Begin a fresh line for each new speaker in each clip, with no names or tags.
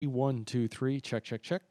One, two, three. Check, check, check.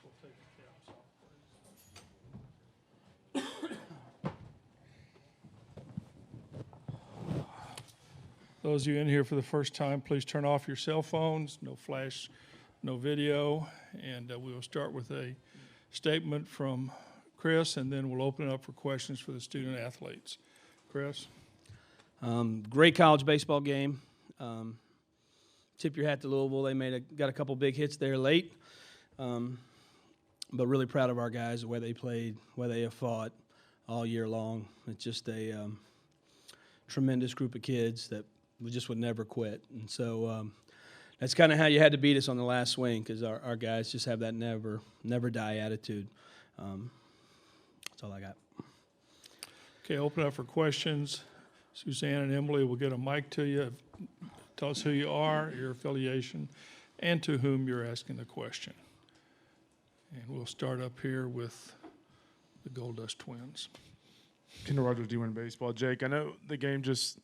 we'll take the caps off, please. Those of you in here for the first time, please turn off your cell phones, no flash, no video, and we will start with a statement from Chris, and then we'll open it up for questions for the student athletes. Chris?
Great college baseball game. Tip your hat to Louisville. They got a couple big hits there late, but really proud of our guys, the way they played, the way they have fought all year long. It's just a tremendous group of kids that we just would never quit. And so that's kind of how you had to beat us on the last swing, because our guys just have that never die attitude. That's all I got.
Okay, open up for questions. Suzanne and Emily will get a mic to you. Tell us who you are, your affiliation, and to whom you're asking the question. And we'll start up here with the Gold Dust Twins.
Kendall Rogers, D1 Baseball. Jake, I know the game just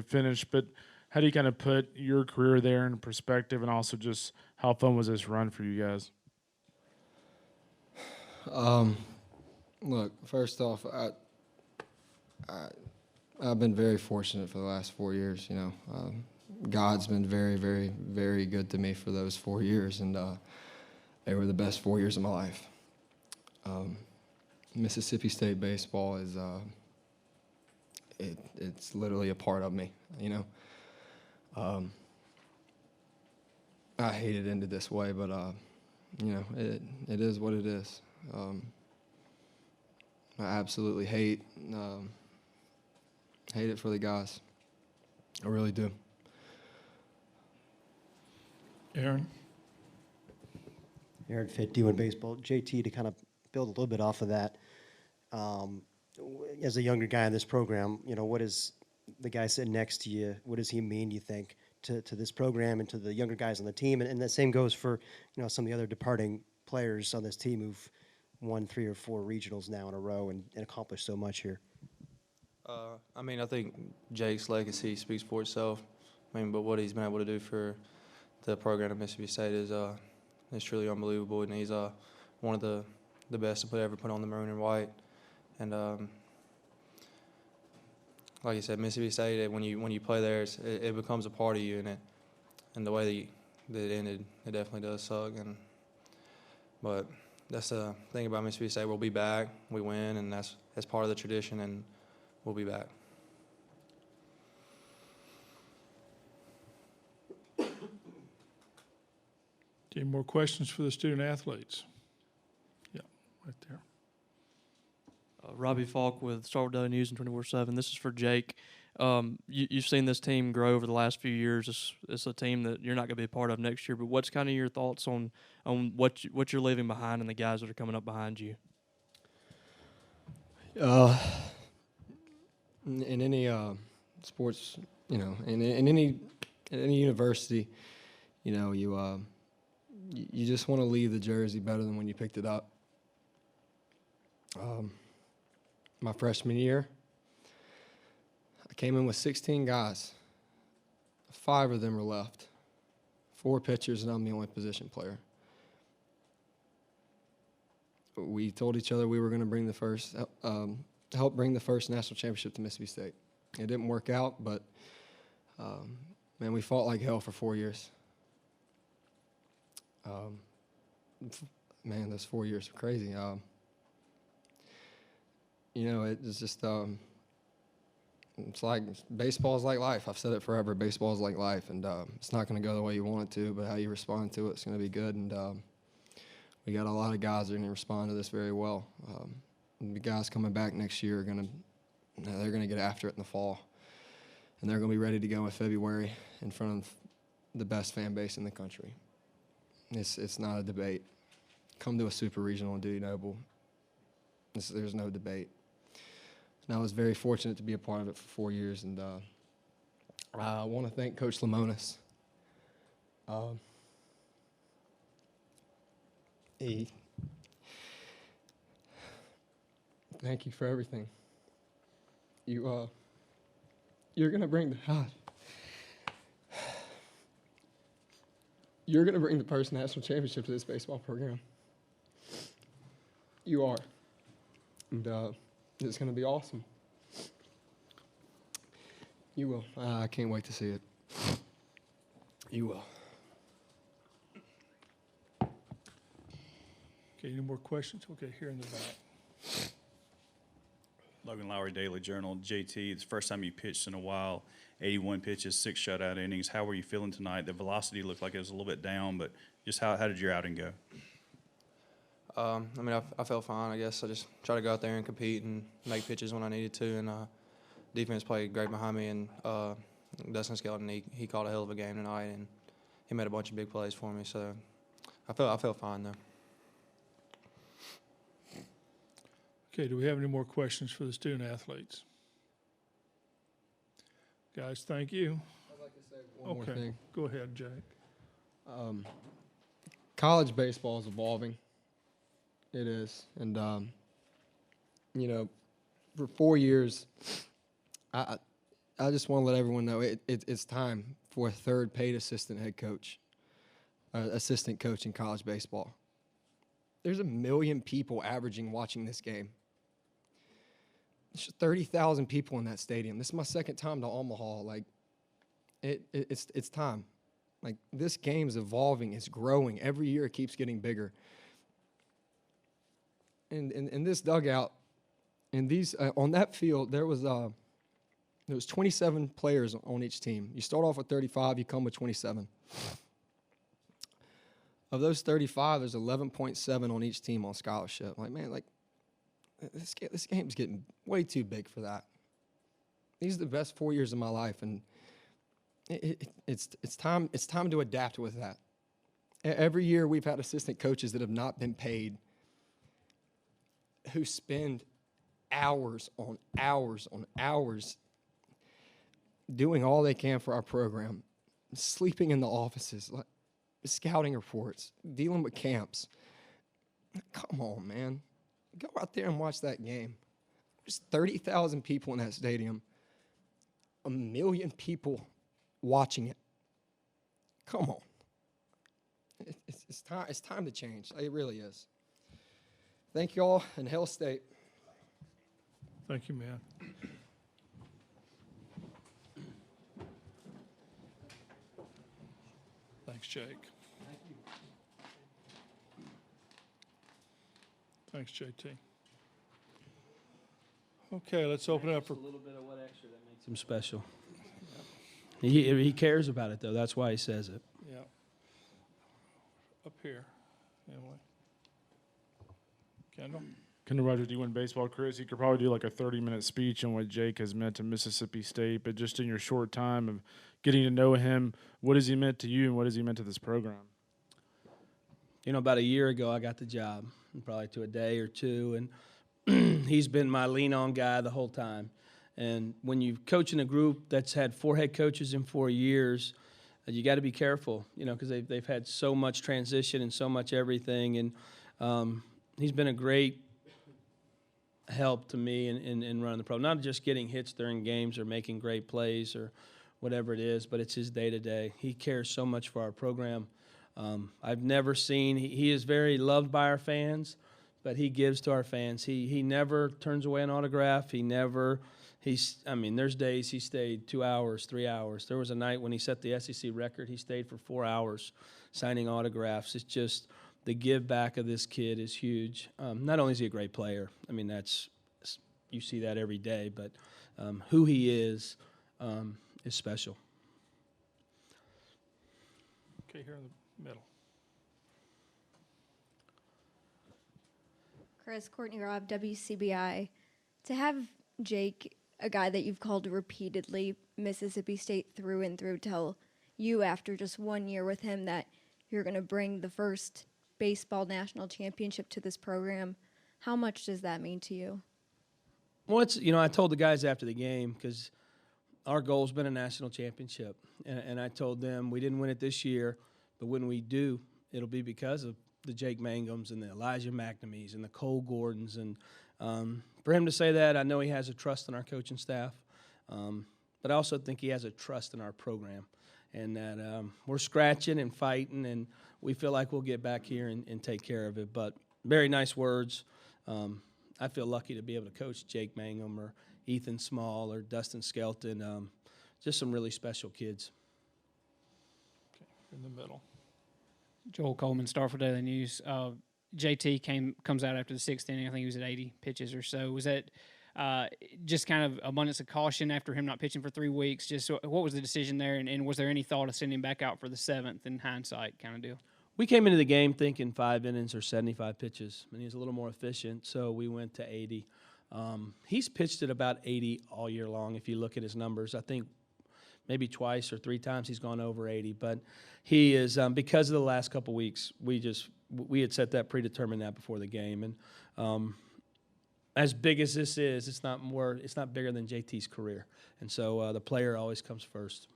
finished, but how do you kind of put your career there in perspective, and also just how fun was this run for you guys?
Look, first off, I've been very fortunate for the last 4 years. God's been very, very, very good to me for those 4 years, and they were the best 4 years of my life. Mississippi State baseball is it's literally a part of me. I hate it ended this way, but it is what it is. I absolutely hate it for the guys. I really do.
Aaron?
Aaron Fitt, D1 Baseball. JT, to kind of build a little bit off of that, as a younger guy in this program, what is the guy sitting next to you, what does he mean, you think, to this program and to the younger guys on the team? And the same goes for, some of the other departing players on this team who've won 3 or 4 regionals now in a row and accomplished so much here.
I think Jake's legacy speaks for itself. But what he's been able to do for the program at Mississippi State is truly unbelievable, and he's one of the best to ever put on the maroon and white. And like you said, Mississippi State, when you play there, it becomes a part of you, and the way that it ended, it definitely does suck. But that's the thing about Mississippi State. We'll be back, we win, and that's part of the tradition, and we'll be back.
Any more questions for the student athletes? Yeah, right there.
Robbie Falk with Starkville Daily News and 24/7. This is for Jake. You've seen this team grow over the last few years. It's a team that you're not going to be a part of next year. But what's kind of your thoughts on what you're leaving behind and the guys that are coming up behind you?
In any sports, in any university, you just want to leave the jersey better than when you picked it up. My freshman year, I came in with 16 guys. 5 of them were left. 4 pitchers, and I'm the only position player. We told each other we were going to bring help bring the first national championship to Mississippi State. It didn't work out, but man, we fought like hell for 4 years. Man, those 4 years were crazy. It's just, it's like baseball is like life. I've said it forever. Baseball is like life, and it's not going to go the way you want it to, but how you respond to it's going to be good. And we got a lot of guys that are going to respond to this very well. The guys coming back next year are they're going to get after it in the fall, and they're going to be ready to go in February in front of the best fan base in the country. It's not a debate. Come to a super regional in Duty Noble. There's no debate. And I was very fortunate to be a part of it for 4 years, and I want to thank Coach Lamonis. Thank you for everything. You're gonna bring You're gonna bring the first national championship to this baseball program. You are. And it's going to be awesome. You will. I can't wait to see it. You will.
Okay, any more questions? Okay, here in the back.
Logan Lowry, Daily Journal. JT, it's the first time you pitched in a while. 81 pitches, 6 shutout innings. How were you feeling tonight? The velocity looked like it was a little bit down, but just how did your outing go?
I mean, I felt fine, I guess. I just tried to go out there and compete and make pitches when I needed to, and defense played great behind me, and Dustin Skelton, he caught a hell of a game tonight, and he made a bunch of big plays for me, so I felt fine, though.
Okay, do we have any more questions for the student athletes? Guys, thank you.
I'd like to say one more
Okay,
thing.
go ahead, Jake.
College baseball is evolving. It is. And, you know, for 4 years, I just want to let everyone know it's time for a third paid assistant head coach, assistant coach in college baseball. There's 1 million people averaging watching this game. There's 30,000 people in that stadium. This is my second time to Omaha. Like, it's time. Like, this game's evolving. It's growing. Every year it keeps getting bigger. And in this dugout, in these on that field, there was 27 players on each team. You start off with 35, you come with 27. Of those 35, there's 11.7 on each team on scholarship. Like, man, like this game's getting way too big for that. These are the best 4 years of my life, and it's time to adapt with that. Every year we've had assistant coaches that have not been paid, who spend hours on hours on hours doing all they can for our program, sleeping in the offices, like, scouting reports, dealing with camps. Come on, man. Go out there and watch that game. There's 30,000 people in that stadium, 1 million people watching it. Come on. It's time to change. It really is. Thank you all, and Hail State.
Thank you, man. Thanks, Jake. Thank you. Thanks, JT. Okay, let's open it up for.
A little bit of what extra that makes him special. He cares about it, though. That's why he says it.
Yeah. Up here, Emily. Kendall?
Kendall Rogers, D1 Baseball. Chris, you could probably do like a 30-minute speech on what Jake has meant to Mississippi State, but just in your short time of getting to know him, what has he meant to you and what has he meant to this program?
You know, about a year ago, I got the job, probably to a day or two, and he's been my lean-on guy the whole time. And when you coach in a group that's had 4 head coaches in 4 years, you got to be careful, you know, because they've had so much transition and so much everything. And he's been a great help to me in running the program. Not just getting hits during games or making great plays or whatever it is, but it's his day-to-day. He cares so much for our program. I've never seen – he is very loved by our fans, but he gives to our fans. He never turns away an autograph. There's days he stayed 2 hours, 3 hours. There was a night when he set the SEC record. He stayed for 4 hours signing autographs. It's just the give back of this kid is huge. Not only is he a great player, I mean, you see that every day, but who he is special.
Okay, here in the middle.
Chris, Courtney Robb, WCBI. To have Jake, a guy that you've called repeatedly Mississippi State through and through, tell you after just 1 year with him that you're going to bring the first baseball national championship to this program, how much does that mean to you?
Well, I told the guys after the game, because our goal's been a national championship, and I told them we didn't win it this year, but when we do, it'll be because of the Jake Mangums and the Elijah McNamees and the Cole Gordons. And for him to say that, I know he has a trust in our coaching staff, but I also think he has a trust in our program, and that we're scratching and fighting, and we feel like we'll get back here and take care of it. But very nice words. I feel lucky to be able to coach Jake Mangum or Ethan Small or Dustin Skelton, just some really special kids.
In the middle.
Joel Coleman, Starford Daily News. JT comes out after the sixth inning. I think he was at 80 pitches or so. Was that just kind of abundance of caution after him not pitching for 3 weeks? Just what was the decision there, and was there any thought of sending him back out for the seventh in hindsight kind of deal?
We came into the game thinking 5 innings or 75 pitches, and he was a little more efficient, so we went to 80. He's pitched at about 80 all year long. If you look at his numbers, I think maybe twice or 3 times he's gone over 80. But he is, because of the last couple weeks, we had set that, predetermined that before the game. And as big as this is, it's not bigger than JT's career. And so the player always comes first.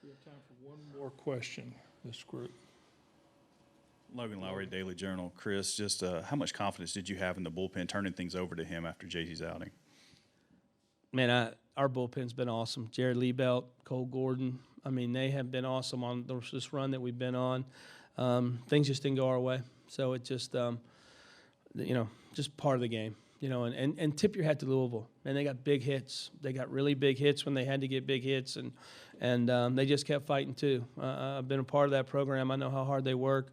We have time for one more question, this group.
Logan Lowry, Daily Journal. Chris, just how much confidence did you have in the bullpen turning things over to him after JT's outing?
Man, our bullpen's been awesome. Jared Liebelt, Cole Gordon. I mean, they have been awesome on this run that we've been on. Things just didn't go our way. So it just, just part of the game. And tip your hat to Louisville. Man, they got big hits. They got really big hits when they had to get big hits, and they just kept fighting too. I've been a part of that program. I know how hard they work.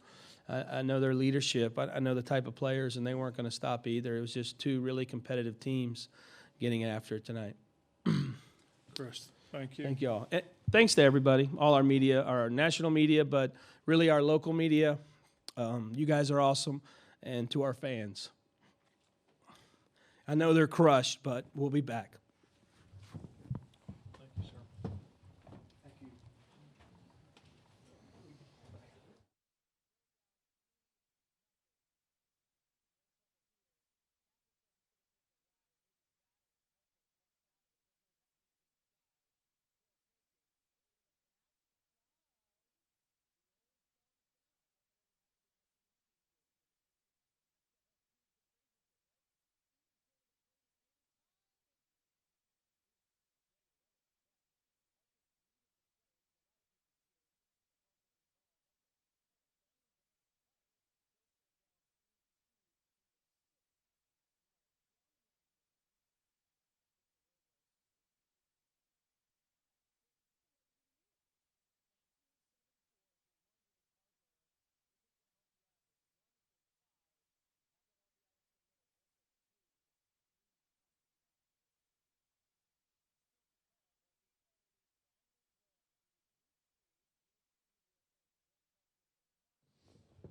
I know their leadership. I know the type of players, and they weren't going to stop either. It was just 2 really competitive teams getting after it tonight.
Chris, thank you.
Thank you all. Thanks to everybody, all our media, our national media, but really our local media. You guys are awesome, and to our fans. I know they're crushed, but we'll be back.
Thank you, sir.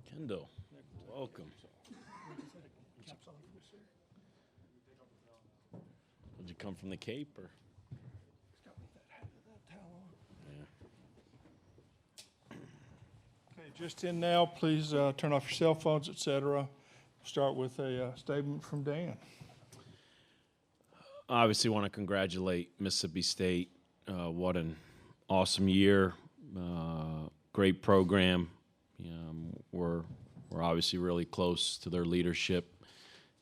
Kendall, welcome. Did you come from the Cape or? Yeah.
Okay, just in now, please turn off your cell phones, etc. Start with a statement from Dan.
I obviously want to congratulate Mississippi State. What an awesome year. Great program. We're obviously really close to their leadership,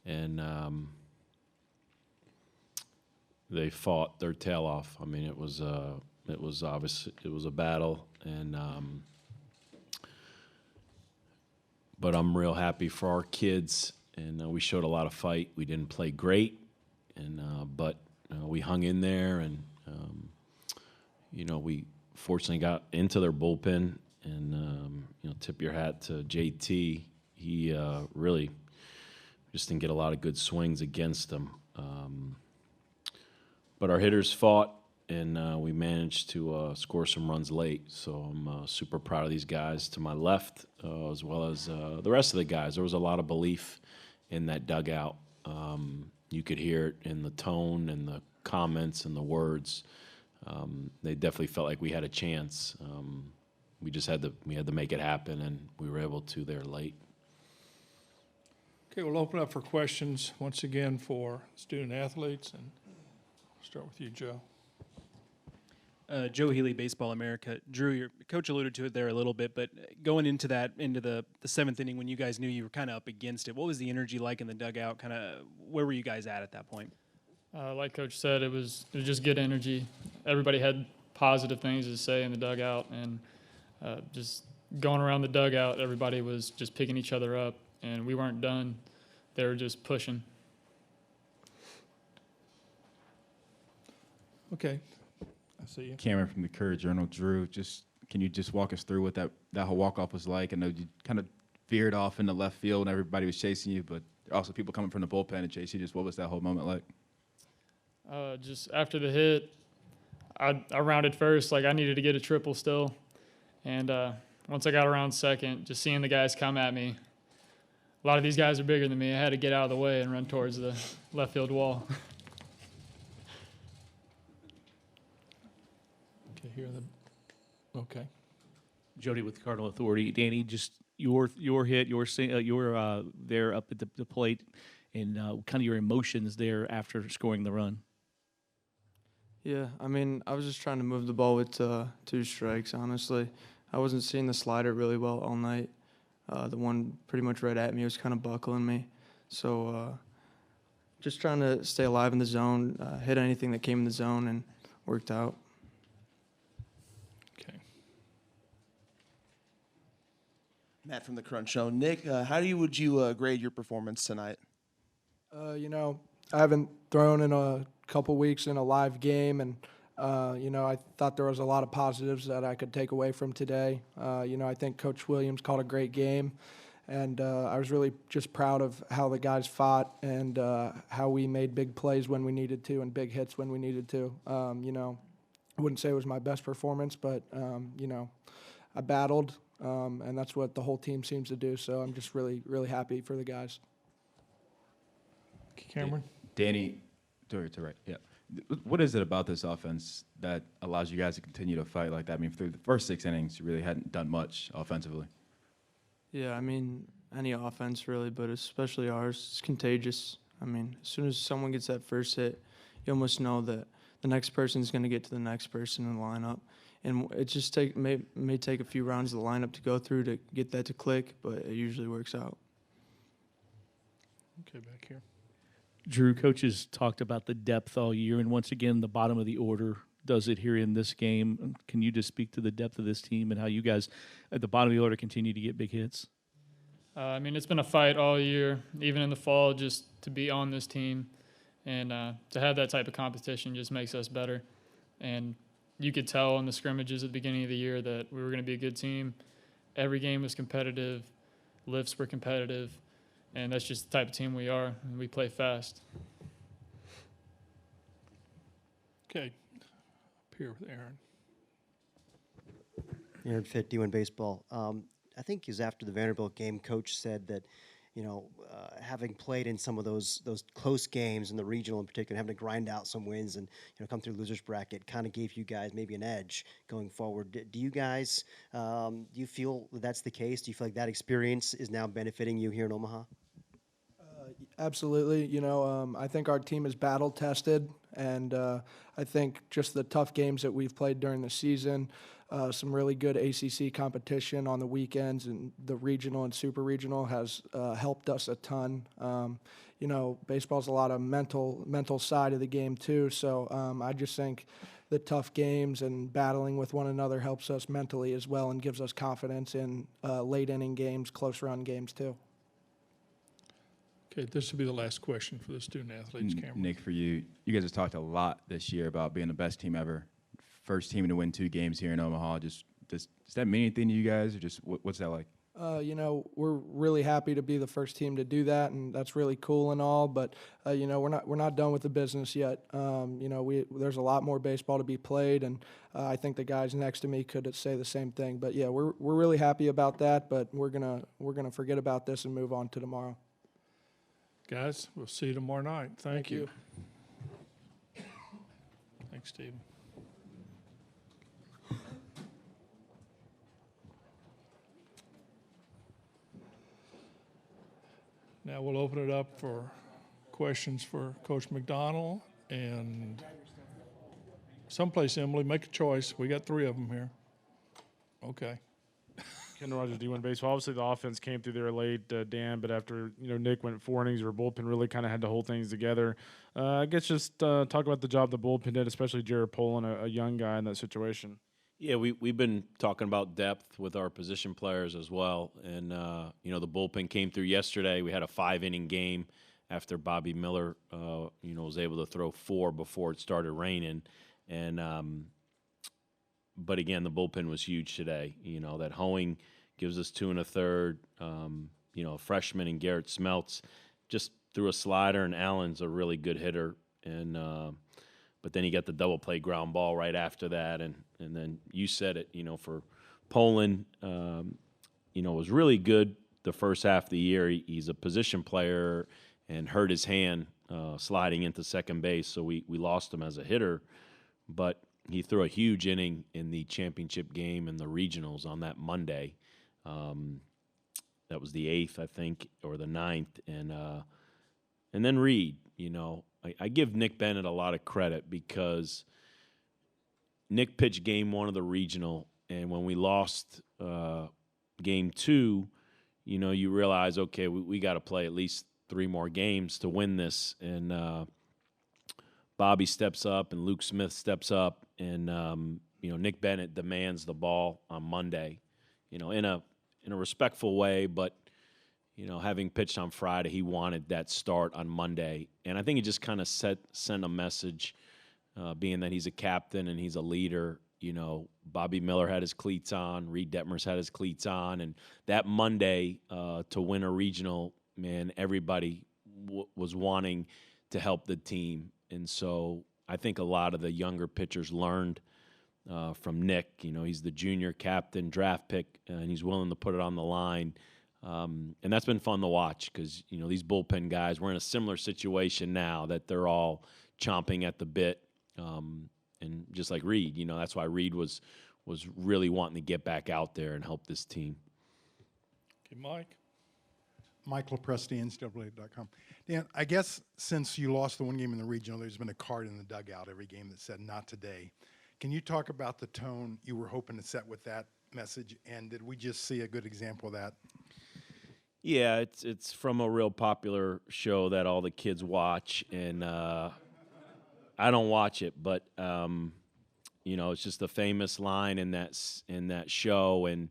and they fought their tail off. I mean, it was obviously a battle, and but I'm real happy for our kids, and we showed a lot of fight. We didn't play great, and but we hung in there, and we fortunately got into their bullpen. And, tip your hat to JT. He really just didn't get a lot of good swings against them. But our hitters fought, and we managed to score some runs late. So I'm super proud of these guys to my left, as well as the rest of the guys. There was a lot of belief in that dugout. You could hear it in the tone and the comments and the words. They definitely felt like we had a chance. We just had to make it happen, and we were able to there late.
Okay, we'll open up for questions once again for student athletes, and we'll start with you, Joe.
Joe Healy, Baseball America. Drew, your coach alluded to it there a little bit, but going into the seventh inning when you guys knew you were kind of up against it, what was the energy like in the dugout? Kind of where were you guys at that point?
Like Coach said, it was just good energy. Everybody had positive things to say in the dugout, and just going around the dugout, everybody was just picking each other up, and we weren't done they were just pushing.
Okay. I see you.
Cameron from the Courier Journal. Drew, can you just walk us through what that whole walk-off was like? I know you kind of veered off into left field and everybody was chasing you, but also people coming from the bullpen and chasing you. Just what was that whole moment like?
Just after the hit, I rounded first. Like, I needed to get a triple still. And once I got around second, just seeing the guys come at me, a lot of these guys are bigger than me. I had to get out of the way and run towards the left field wall.
Okay, here the. Okay.
Jody with the Cardinal Authority. Danny, just your hit, your there up at the plate, and kind of your emotions there after scoring the run.
Yeah, I mean, I was just trying to move the ball with 2 strikes, honestly. I wasn't seeing the slider really well all night. The one pretty much right at me was kind of buckling me. So just trying to stay alive in the zone, hit anything that came in the zone, and worked out.
Okay.
Matt from the Crunch Show. Nick, how would you grade your performance tonight?
I haven't thrown in a couple weeks in a live game, and I thought there was a lot of positives that I could take away from today. I think Coach Williams called a great game, and I was really just proud of how the guys fought and how we made big plays when we needed to and big hits when we needed to. I wouldn't say it was my best performance, but I battled, and that's what the whole team seems to do. So I'm just really, really happy for the guys.
Cameron?
Danny, to right, yeah. What is it about this offense that allows you guys to continue to fight like that? I mean, through the first 6 innings, you really hadn't done much offensively.
Yeah, I mean, any offense really, but especially ours, it's contagious. I mean, as soon as someone gets that first hit, you almost know that the next person's going to get to the next person in the lineup. And it just may take a few rounds of the lineup to go through to get that to click, but it usually works out.
Okay, back here.
Drew, coaches talked about the depth all year, and once again, the bottom of the order does it here in this game. Can you just speak to the depth of this team and how you guys at the bottom of the order continue to get big hits?
I mean, it's been a fight all year, even in the fall, just to be on this team. And to have that type of competition just makes us better. And you could tell in the scrimmages at the beginning of the year that we were going to be a good team. Every game was competitive. Lifts were competitive. And that's just the type of team we are, and we play fast.
Okay. Up here with Aaron.
Aaron Fitt, D1 Baseball. I think is after the Vanderbilt game, Coach said that, having played in some of those close games in the regional in particular, having to grind out some wins and come through losers bracket, kind of gave you guys maybe an edge going forward. Do you guys do you feel that's the case? Do you feel like that experience is now benefiting you here in Omaha?
Absolutely. I think our team is battle tested, and I think just the tough games that we've played during the season, some really good ACC competition on the weekends, and the regional and super regional has helped us a ton. Baseball's a lot of mental side of the game too. So I just think the tough games and battling with one another helps us mentally as well and gives us confidence in late inning games, close run games too.
Okay, this will be the last question for the student athletes, Cameron.
Nick, for you guys have talked a lot this year about being the best team ever. First team to win 2 games here in Omaha. Does that mean anything to you guys, or just what's that like?
We're really happy to be the first team to do that, and that's really cool and all. But we're not done with the business yet. There's a lot more baseball to be played, and I think the guys next to me could say the same thing. But yeah, we're really happy about that. But we're gonna forget about this and move on to tomorrow.
Guys, we'll see you tomorrow night. Thank you. Thanks, Stephen. Now we'll open it up for questions for Coach McDonald and someplace, Emily, make a choice. We got 3 of them here. Okay.
Ken Rogers, D1 Baseball. Obviously, the offense came through there late, Dan, but after Nick went 4 innings, our bullpen really kind of had to hold things together. I guess just talk about the job the bullpen did, especially Jared Poland, a young guy in that situation.
Yeah, we've been talking about depth with our position players as well. And, the bullpen came through yesterday. We had a 5-inning game after Bobby Miller, was able to throw 4 before it started raining. And, but again, the bullpen was huge today. That Hoeing gives us 2 1/3. A freshman in Garrett Smeltz just threw a slider, and Allen's a really good hitter. And, but then he got the double play ground ball right after that. And then you said it, for Poland, was really good the first half of the year. He's a position player and hurt his hand sliding into second base, so we lost him as a hitter. But he threw a huge inning in the championship game and the regionals on that Monday. That was the 8th, I think, or the 9th. And then Reed, I give Nick Bennett a lot of credit because Nick pitched game 1 of the regional, and when we lost game 2, you realize, okay, we got to play at least 3 more games to win this. And Bobby steps up and Luke Smith steps up, and Nick Bennett demands the ball on Monday, in a respectful way, but having pitched on Friday, he wanted that start on Monday. And I think it just kind of sent a message, being that he's a captain and he's a leader. Bobby Miller had his cleats on, Reed Detmers had his cleats on, and that Monday to win a regional, man, everybody was wanting to help the team. And so I think a lot of the younger pitchers learned from Nick. He's the junior captain, draft pick, and he's willing to put it on the line. And that's been fun to watch because, these bullpen guys, we're in a similar situation now that they're all chomping at the bit. And just like Reed, that's why Reed was really wanting to get back out there and help this team.
Okay, Mike.
Mike LaPresti, NCAA.com. Dan, I guess since you lost the one game in the regional, there's been a card in the dugout every game that said "not today." Can you talk about the tone you were hoping to set with that message, and did we just see a good example of that?
Yeah, it's from a real popular show that all the kids watch, and I don't watch it, but it's just a famous line in that show, and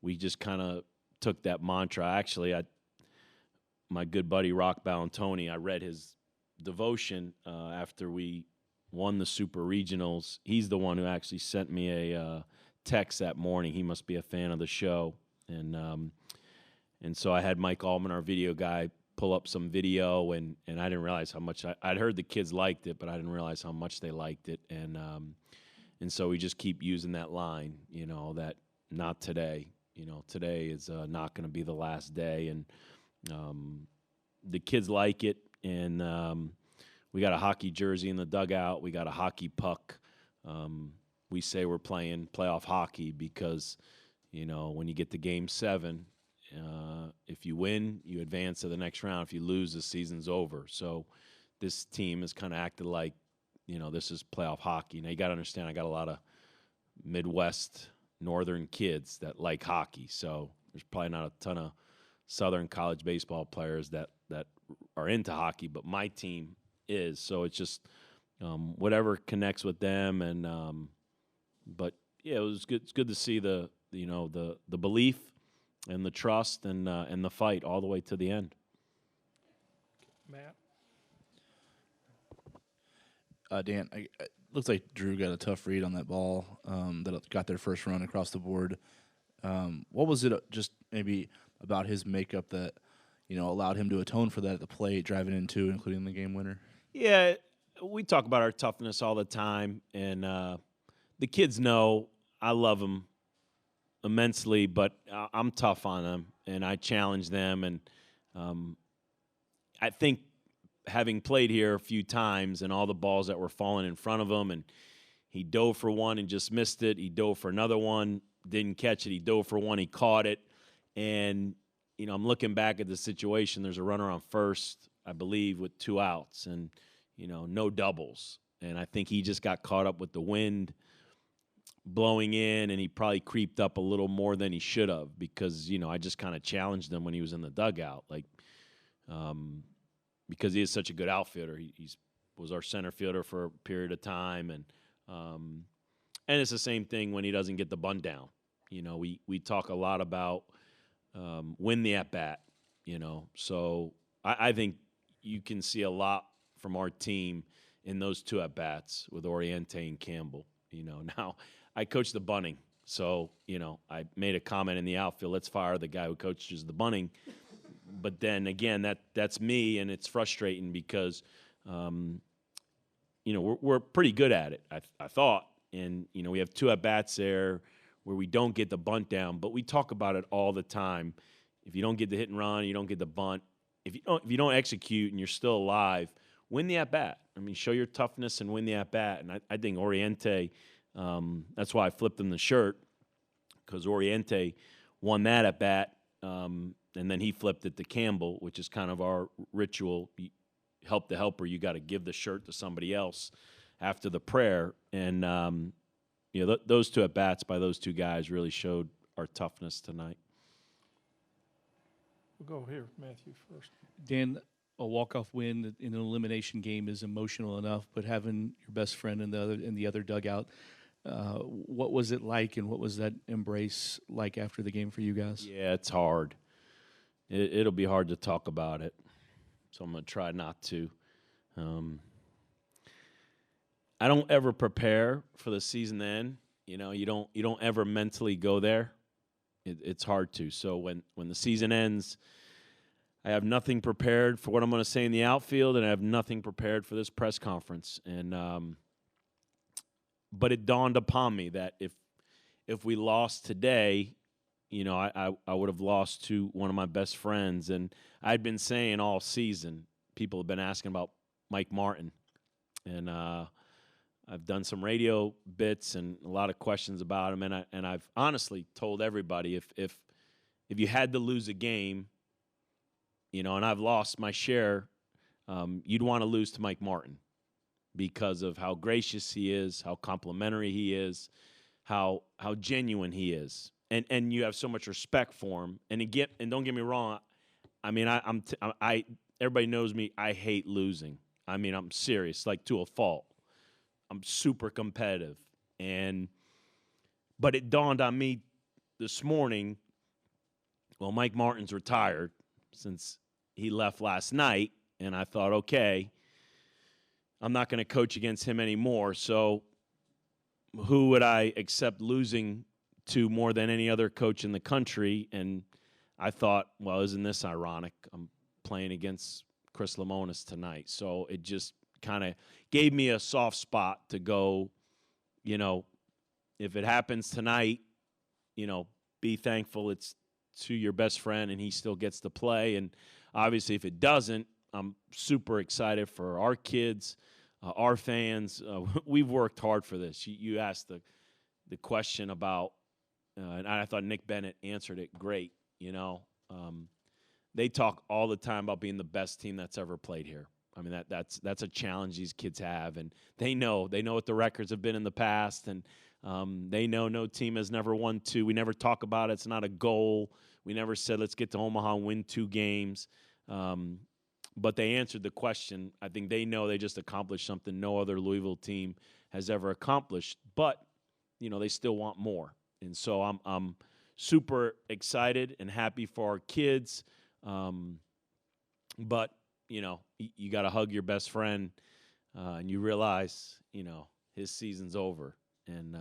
we just kind of took that mantra. Actually, my good buddy Rock Ballantoni, I read his devotion after we won the Super Regionals. He's the one who actually sent me a text that morning. He must be a fan of the show, and so I had Mike Allman, our video guy, pull up some video, and I didn't realize how much I'd heard the kids liked it, but I didn't realize how much they liked it, and so we just keep using that line, that not today. Today is not going to be the last day, and the kids like it, and we got a hockey jersey in the dugout. We got a hockey puck. We say we're playing playoff hockey because, when you get to Game 7, if you win, you advance to the next round. If you lose, the season's over. So this team has kind of acted like, this is playoff hockey. Now, you got to understand, I got a lot of Midwest, northern kids that like hockey. So there's probably not a ton of Southern college baseball players that are into hockey, but my team is. So it's just whatever connects with them, and but yeah, it was good. It's good to see the belief and the trust and the fight all the way to the end.
Matt.
Dan, it looks like Drew got a tough read on that ball that got their first run across the board. What was it just maybe about his makeup that allowed him to atone for that at the plate, driving in 2, including the game winner?
Yeah, we talk about our toughness all the time, and the kids know I love them immensely, but I'm tough on them, and I challenge them, and I think having played here a few times and all the balls that were falling in front of him, and he dove for one and just missed it. He dove for another one, didn't catch it. He dove for one, he caught it. And, I'm looking back at the situation. There's a runner on first, I believe, with 2 outs and, no doubles. And I think he just got caught up with the wind blowing in, and he probably creeped up a little more than he should have because, I just kind of challenged him when he was in the dugout. Because he is such a good outfielder. He was our center fielder for a period of time, and And it's the same thing when he doesn't get the bunt down. You know, we talk a lot about win the at-bat, you know. So I think you can see a lot from our team in those two at-bats with Oriente and Campbell. You know, now I coach the bunting. So, you know, I made a comment in the outfield, let's fire the guy who coaches the bunting. But then again, that's me, and it's frustrating because, you know, we're pretty good at it, I thought. And, you know, we have two at-bats there where we don't get the bunt down, but we talk about it all the time. If you don't get the hit and run, you don't get the bunt. If you don't execute and you're still alive, win the at-bat. I mean, show your toughness and win the at-bat. And I think Oriente, that's why I flipped him the shirt, because Oriente won that at-bat, and then he flipped it to Campbell, which is kind of our ritual. Help the helper, you got to give the shirt to somebody else after the prayer. And, you know, those two at-bats by those two guys really showed our toughness tonight.
We'll go here, Matthew, first.
Dan, a walk-off win in an elimination game is emotional enough, but having your best friend in the other dugout, what was it like, and what was that embrace like after the game for you guys?
Yeah, it's hard. It'll be hard to talk about it, so I'm going to try not to. I don't ever prepare for the season to end. You know, you don't ever mentally go there. It's hard to. So when the season ends, I have nothing prepared for what I'm going to say in the outfield, and I have nothing prepared for this press conference. And but it dawned upon me that if we lost today, you know, I would have lost to one of my best friends. And I'd been saying all season, people have been asking about Mike Martin, and I've done some radio bits and a lot of questions about him, and I've honestly told everybody if you had to lose a game, you know, and I've lost my share, you'd want to lose to Mike Martin because of how gracious he is, how complimentary he is, how genuine he is, and you have so much respect for him. And don't get me wrong, I mean I everybody knows me. I hate losing. I mean, I'm serious, like to a fault. I'm super competitive. But it dawned on me this morning, well, Mike Martin's retired since he left last night, and I thought, okay, I'm not going to coach against him anymore, so who would I accept losing to more than any other coach in the country? And I thought, well, isn't this ironic? I'm playing against Chris Lemonis tonight. So it just kind of gave me a soft spot to go, you know, if it happens tonight, you know, be thankful it's to your best friend and he still gets to play. And obviously if it doesn't, I'm super excited for our kids, our fans. We've worked hard for this. You asked the question about, and I thought Nick Bennett answered it great, you know. They talk all the time about being the best team that's ever played here. I mean, that's a challenge these kids have, and they know what the records have been in the past, and they know no team has never won two. We never talk about it. It's not a goal. We never said, let's get to Omaha and win 2 games. But they answered the question. I think they know they just accomplished something no other Louisville team has ever accomplished. But, you know, they still want more. And so I'm super excited and happy for our kids. But, you know, you got to hug your best friend, and you realize, you know, his season's over. And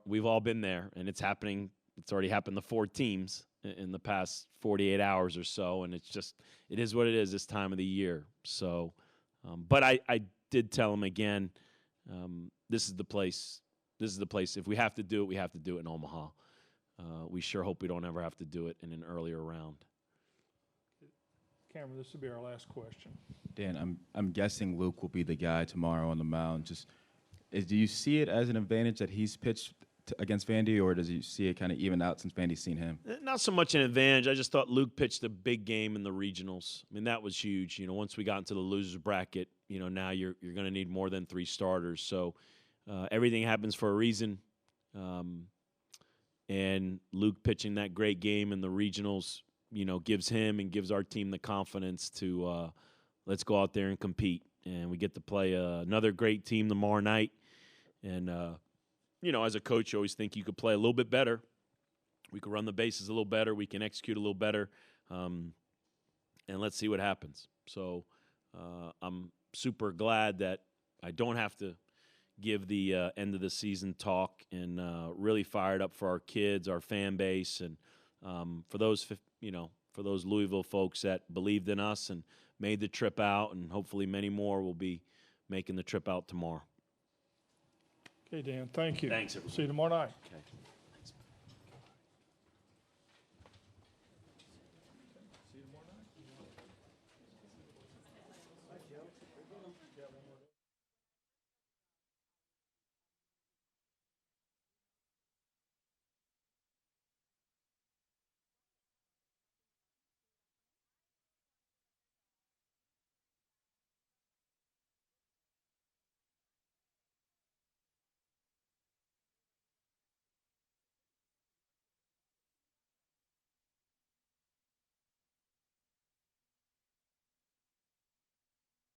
we've all been there, and it's happening. It's already happened to 4 teams in the past 48 hours or so, and it is what it is this time of the year. So, but I did tell him again, this is the place. This is the place. If we have to do it, we have to do it in Omaha. We sure hope we don't ever have to do it in an earlier round.
Cameron, this will be our last question.
Dan, I'm guessing Luke will be the guy tomorrow on the mound. Do you see it as an advantage that he's pitched against Vandy, or does you see it kind of even out since Vandy's seen him?
Not so much an advantage. I just thought Luke pitched a big game in the regionals. I mean, that was huge. You know, once we got into the losers bracket, you know, now you're going to need more than 3 starters. So everything happens for a reason. And Luke pitching that great game in the regionals, you know, gives him and gives our team the confidence to let's go out there and compete. And we get to play another great team tomorrow night. And as a coach, you always think you could play a little bit better. We could run the bases a little better. We can execute a little better. And let's see what happens. So I'm super glad that I don't have to give the end of the season talk, and really fired up for our kids, our fan base, and for those Louisville folks that believed in us and made the trip out, and hopefully many more will be making the trip out tomorrow.
Okay, Dan, thank you.
Thanks, everybody.
See you tomorrow night.
Okay.